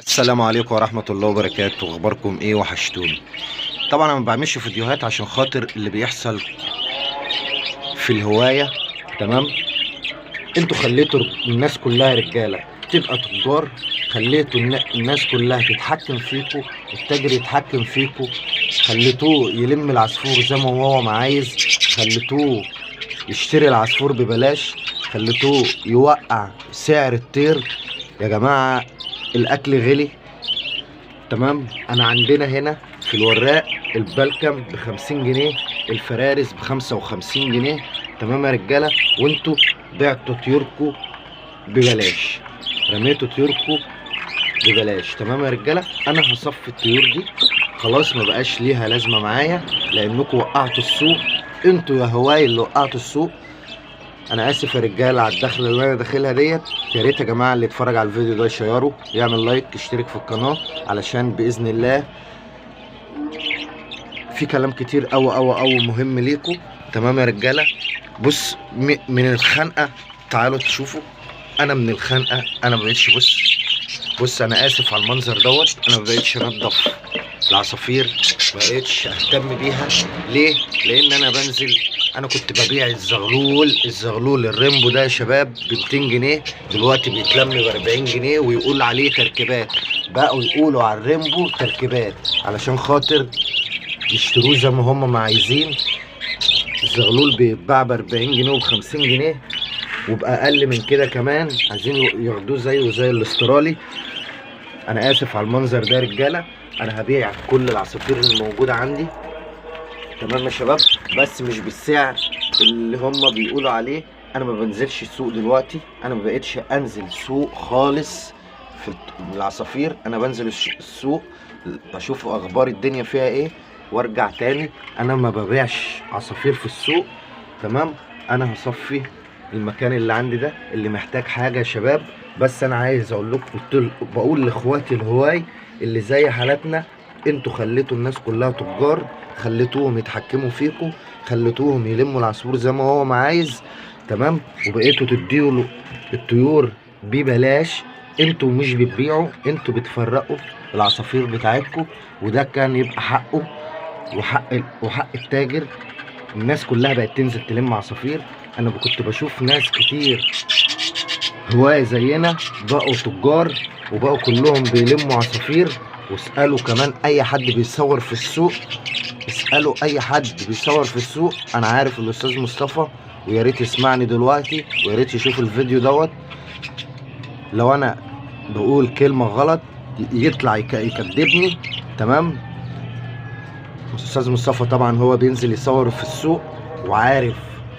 السلام عليكم ورحمة الله وبركاته. اخباركم ايه؟ وحشتوني. طبعا انا ما بعملش فيديوهات عشان خاطر اللي بيحصل في الهواية. تمام. انتوا خليتوا الناس كلها رجالة تبقى تجار، خليتوا الناس كلها تتحكم فيكوا، التاجر يتحكم فيكوا، خليتوه يلم العصفور زي ما هو عايز، خليتوه يشتري العصفور ببلاش، خليتوه يوقع سعر الطير. يا جماعة الاكل غلي. تمام. انا عندنا هنا في الوراق البلكم ب50 جنيه، الفرارس ب55 جنيه. تمام يا رجاله. وانتوا بعتوا طيوركوا ببلاش، رميتوا طيوركوا ببلاش. تمام يا رجاله. انا هصفي الطيور دي خلاص، ما بقاش ليها لازمه معايا لانكم وقعتوا السوق. انتوا يا هواي اللي وقعتوا السوق. انا اسف يا رجاله على الدخله اللي انا داخلها ديت. يا ريت يا جماعه اللي يتفرج على الفيديو ده يشيره، يعمل لايك، يشترك في القناه، علشان باذن الله في كلام كتير قوي مهم ليكم. تمام يا رجاله. بص، من الخنقه تعالوا تشوفوا. انا من الخنقه انا ما بقتش. بص انا اسف على المنظر دوت. انا ما بقتش انضف العصافير، ما بقتش اهتم بيها. ليه؟ لان انا بنزل. انا كنت ببيع الزغلول الريمبو ده يا شباب ب 200 جنيه، دلوقتي بيتلم ب 40 جنيه ويقول عليه تركيبات. بقوا يقولوا على الريمبو تركيبات علشان خاطر يشتروه زي ما هم ما عايزين. الزغلول بيتباع ب 40 جنيه وب 50 جنيه وبأقل من كده كمان، عايزين ياخدوه زيه زي الاسترالي. انا اسف على المنظر ده يا رجاله. انا هبيع كل العصافير الموجوده عندي. تمام يا شباب، بس مش بالسعر اللي هم بيقولوا عليه. انا ما بنزلش السوق دلوقتي، انا ما بقتش انزل سوق خالص في العصافير. انا بنزل السوق بشوف اخبار الدنيا فيها ايه وارجع تاني. انا ما ببيعش عصافير في السوق. تمام. انا هصفي المكان اللي عندي ده اللي محتاج حاجه يا شباب. بس انا عايز اقول لكم، بقول لاخواتي الهواي اللي زي حالتنا، انتوا خليتوا الناس كلها تجار، خليتوهم يتحكموا فيكم، خليتوهم يلموا العصفور زي ما هو ما عايز. تمام. وبقيتوا تديوا له الطيور ببلاش. انتوا مش بتبيعوا، انتوا بتفرقوا العصافير بتاعتكم، وده كان يبقى حقه وحق التاجر. الناس كلها بقت تنزل تلم عصافير. انا كنت بشوف ناس كتير هواية زينا بقوا تجار وبقوا كلهم بيلموا عصافير. واسألوا كمان اي حد بيصور في السوق، اسألوا اي حد بيصور في السوق. انا عارف الاستاذ مصطفى، ويا ريت يسمعني دلوقتي ويا ريت يشوف الفيديو دوت. لو انا بقول كلمة غلط يطلع يكذبني. تمام. الاستاذ مصطفى طبعا هو بينزل يصور في السوق وعارف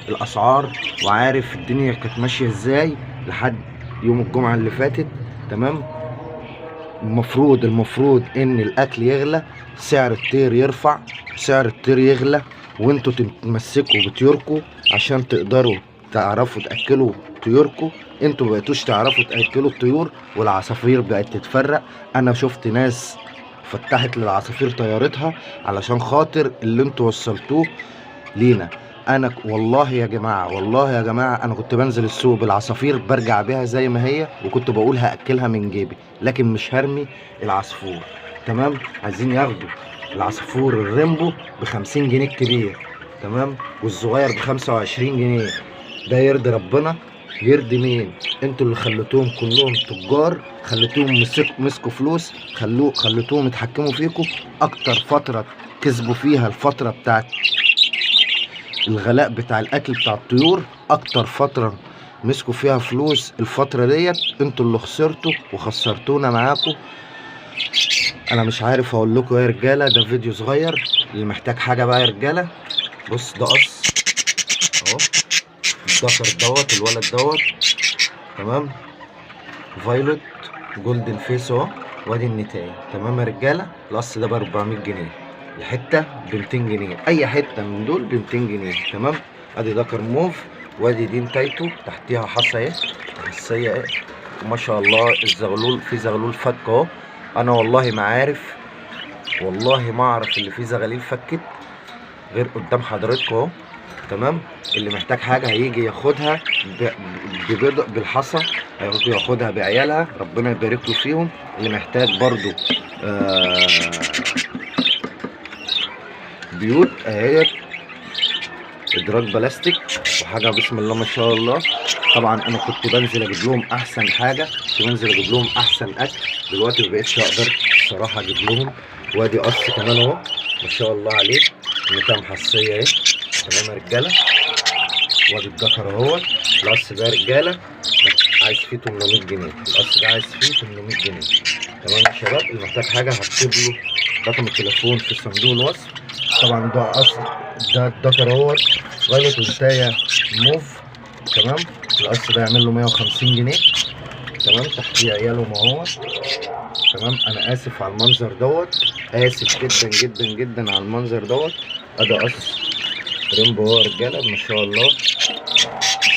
الاسعار وعارف الدنيا كانت ماشيه ازاي لحد يوم الجمعه اللي فاتت. تمام. المفروض ان الاكل يغلى، سعر الطير يرفع، سعر الطير يغلى، وانتوا تتمسكوا بطيوركوا عشان تقدروا تعرفوا تاكلوا طيوركوا. انتوا مبقتوش تعرفوا تاكلوا الطيور والعصافير بقت تتفرق. انا شفت ناس فتحت للعصافير طيارتها علشان خاطر اللي انتوا وصلتوه لينا. انا والله يا جماعه انا كنت بنزل السوق بالعصافير برجع بيها زي ما هي، وكنت بقول هاكلها من جيبي، لكن مش هرمي العصفور. تمام. عايزين ياخدوا العصفور الريمبو ب50 جنيه الكبير، تمام، والصغير ب25 جنيه. ده يرضي ربنا؟ يرضي مين؟ انتوا اللي خليتوهم كلهم تجار، خليتوهم مسكوا فلوس، خليتوهم يتحكموا فيكم. اكتر فتره كسبوا فيها الفتره بتاعت الغلاء بتاع الاكل بتاع الطيور، اكتر فتره مسكوا فيها فلوس الفتره ديت. انتوا اللي خسرتوا وخسرتونا معاكم. انا مش عارف اقول لكم يا رجاله. ده فيديو صغير اللي محتاج حاجه بقى يا رجاله. بص ده قص اهو، الذكر دوت الولد دوت. تمام. فايلوت جولدن فيس اهو، وادي النتايه. تمام يا رجاله. القص ده ب 400 جنيه، الحته ب 200 جنيه، اي حته من دول ب 200 جنيه. تمام. ادي ذكر موف، وادي دي نتايته تحتيها حصى اهي، حصيه اهي، ما شاء الله. الزغلول في زغلول فك اهو. انا والله ما عارف، والله ما اعرف اللي فيه زغاليل فكت غير قدام حضراتكم اهو. تمام. اللي محتاج حاجه هيجي ياخدها بالحصى، هيجي ياخدها بعيالها، ربنا يبارك له فيهم. اللي محتاج برضو بيوت اهي، ادراج بلاستيك وحاجه بسم الله ما شاء الله. طبعا انا كنت بنزل اجيب لهم احسن حاجه، كنت بنزل اجيب لهم احسن اكل، دلوقتي ما بقتش اقدر الصراحه اجيب لهم. وادي قص كمان اهو ما شاء الله عليه، نتام حصيه اهي، تمام يا رجاله. وادي الدكر اهوت. القص ده يا رجاله عايز فيه 800 جنيه، القص ده عايز فيه 800 جنيه. تمام يا شباب. اللي محتاج حاجه هكتب له رقم التليفون في صندوق الوصف. طبعا ده قص، ده الدكر اهوت غلط وانتايه موف، تمام. القص ده يعمل له 150 جنيه، تمام. تحتيه عيالهم اهو، تمام. انا اسف على المنظر دوت، اسف جدا جدا جدا على المنظر دوت. ادي قص ريمبو اهو يا رجاله ما شاء الله،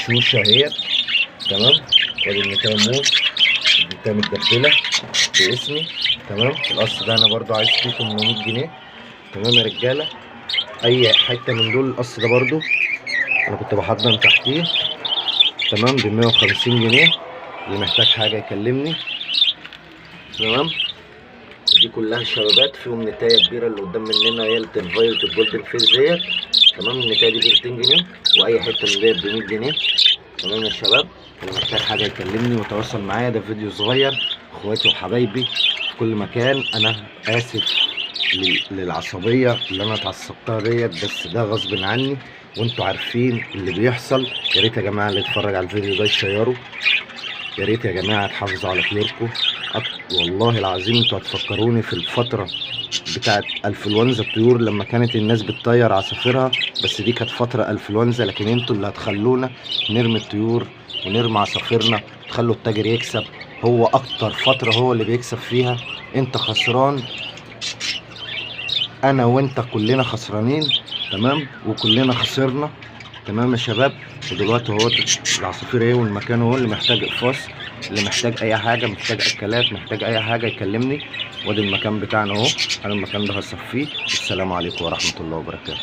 شوشه اهيت، تمام. وادي النتايه موف، النتايه متدبله باسمي، تمام. القص ده انا برضو عايز فيه 800 جنيه، تمام يا رجاله. اي حته من دول القص ده برضو انا كنت بحضن تحتيه، تمام، ب 150 جنيه. اللي محتاج حاجه يكلمني، تمام. دي كلها شبابات فيهم نتايه كبيره اللي قدام مننا، هي الفايولت الجولدن فيز ديت، تمام. النتايه دي ب 200 جنيه، واي حته من ديت ب 100 جنيه، تمام يا شباب. اللي محتاج حاجه يكلمني ويتواصل معايا. ده فيديو صغير، اخواتي وحبايبي في كل مكان، انا اسف للعصبيه اللي انا اتعصبتها ديت، بس ده غصب عني وانتوا عارفين اللي بيحصل. يا ريت يا جماعه اللي اتفرج على الفيديو ده يشيره، يا ريت يا جماعه تحافظوا على طيوركم. والله العظيم انتوا هتفكروني في الفتره بتاعت انفلونزا الطيور لما كانت الناس بتطير عصافيرها، بس دي كانت فتره انفلونزا، لكن انتوا اللي هتخلونا نرمي الطيور ونرمي عصافيرنا، تخلوا التاجر يكسب. هو اكتر فتره هو اللي بيكسب فيها، انت خسران، انا وانت كلنا خسرانين، تمام. وكلنا خسرنا، تمام يا شباب. ودلوقتي اهو العصافير ايه والمكان اهو. اللي محتاج اقفاص، اللي محتاج اي حاجه، محتاج اكلات، محتاج اي حاجه يكلمني. وادي المكان بتاعنا اهو، انا المكان ده هصفيه. السلام عليكم ورحمه الله وبركاته.